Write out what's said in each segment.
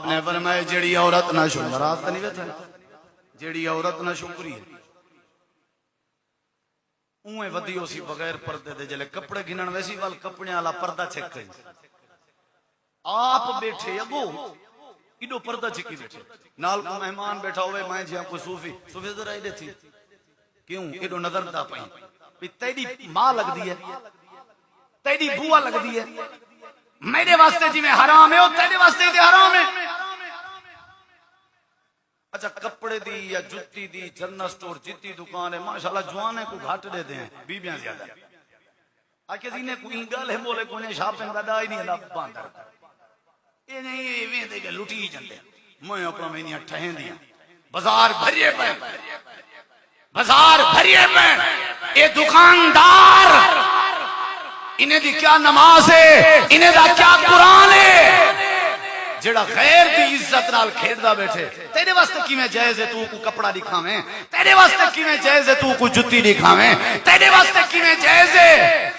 آپ نے فرمایا جیڑی عورت نہ شکرات نہیں بیٹھا جیڑی عورت نہ شکری ہے اوے ودی اسی بغیر پردے دے جلے کپڑے گھنن ویسی وال کپڑے والا پردہ چھک گئی آپ بیٹھے اگو ایڈو پردہ چھکی بیٹھے نال کو مہمان بیٹھا ہوئے میں جہاں کوئی صوفی ذرا ایڈے تھی کیوں ایڈو نظر دا پئی تیری ماں لگ دی ہے تیری بوا لگ دی ہے میرے واسطے جی میں حرام ہے تیرے واسطے تے حرام ہے اچھا کپڑے دی یا جتی دی جنرل سٹور جتی دکان ہے ماشاءاللہ جوانے کو گھاٹ دے دیں بیبیاں زیادہ آکے دینے کوئی گل ہے بولے کوئی شاپنگ دا دائی نہیں اللہ باندر یہ نہیں یہ دے گا لٹی ہی جندے میں اپنا مہینیاں ٹھہیں دیا بازار بھریے پہ بازار بھریے پہ یہ دکاندار انہیں دی کیا نماز ہے انہیں دا کیا قرآن ہے جڑا غیر دی عزت نال کھیڑدا بیٹھے تیرے واسطے کی میں جائز ہے تو کو کپڑا دکھاویں تیرے واسطے کی میں جائز ہے تو کو جتی دکھاویں تیرے واسطے کی میں جائز ہے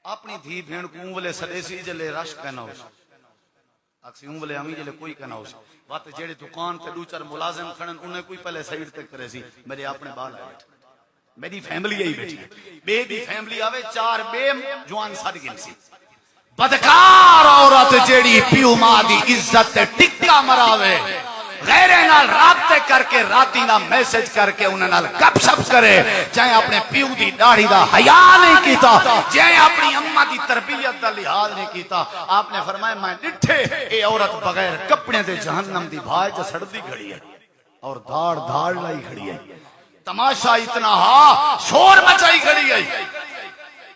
اپنی دھی بھین کو اونولے سدیسی جلے رش کہنا ہو اکسی اونولے امی جلے کوئی کہنا ہو بات جیڑے دکان تے دو چار ملازم کھڑن انہیں کوئی پہلے سائیڈ تک کرے سی میرے اپنے بال آئے میری فیملی آئی بیٹھی بے دی فیملی آوے چار بے جوان ساڑھ گن سی بدکار عورت جیڑی پیو ماں دی عزت ٹکا مراوے غیرے نال رابطے کر کے راتی نال میسج کر کے انہاں نال گپ شپ کرے چاہے اپنے پیو دی داڑھی دا حیا نہیں کیتا چاہے اپنی اماں دی تربیت دا لحاظ نہیں کیتا آپ نے فرمایا میں ڈٹھے اے عورت بغیر کپڑے دے جہنم دی بھائی چ سڑدی کھڑی ہے اور دھاڑ دھاڑ لائی کھڑی ہے تماشا اتنا ہا شور مچائی کھڑی ہے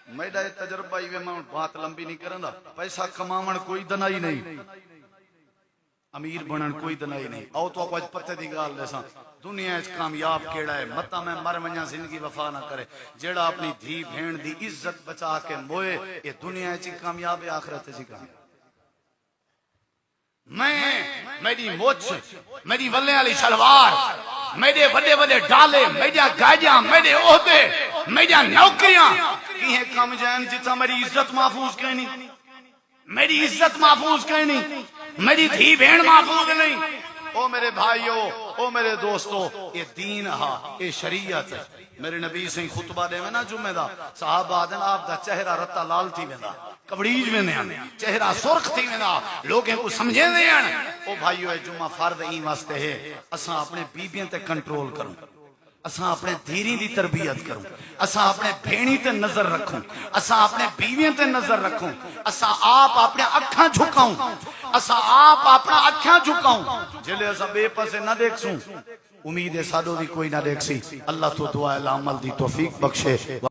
میرا تجربہ ہی میں بات لمبی نہیں کرندا پیسہ کماون کوئی دنائی نہیں امیر بنن کوئی دنائی نہیں او تو کچھ پتے دی گال دساں دنیا وچ کامیاب کیڑا ہے متا میں مر ونجا زندگی وفا نہ کرے جیڑا اپنی دھی بہن دی عزت بچا کے موئے یہ دنیا وچ کامیاب ہے آخرت وچ کامیاب میں میری موچ میری ولے والی شلوار میرے بڑے بڑے ڈالے میرے گاجاں میرے عہدے میرے نوکریاں کی کم جائیں جتا میری عزت محفوظ کرنی میری عزت محفوظ کرنی میری دھی بہن محفوظ نہیں او میرے بھائیو او میرے دوستو یہ دین ہا یہ شریعت ہے میرے نبی سے خطبہ دے میں نا جمعہ دا صحابہ آدن آپ دا چہرہ رتا لال تھی میں دا کبڑیج میں نے چہرہ سرخ تھی میں دا لوگیں کو سمجھے دے ہیں او بھائیو اے جمعہ فرد این واسطے ہے اساں اپنے بیبیاں تے کنٹرول کروں اساں اپنے دھیری دی تربیت کروں اساں اپنے بھینی تے نظر رکھوں اساں اپنے بیویاں تے نظر رکھوں اساں آپ اپنے اکھاں جھکاؤں اساں آپ اپنا اکھاں جھکاؤں جلے اساں بے پسے نہ دیکھ سوں امید ہے سادو دی کوئی نہ دیکھ سی اللہ تو دعا ہے عمل دی توفیق بخشے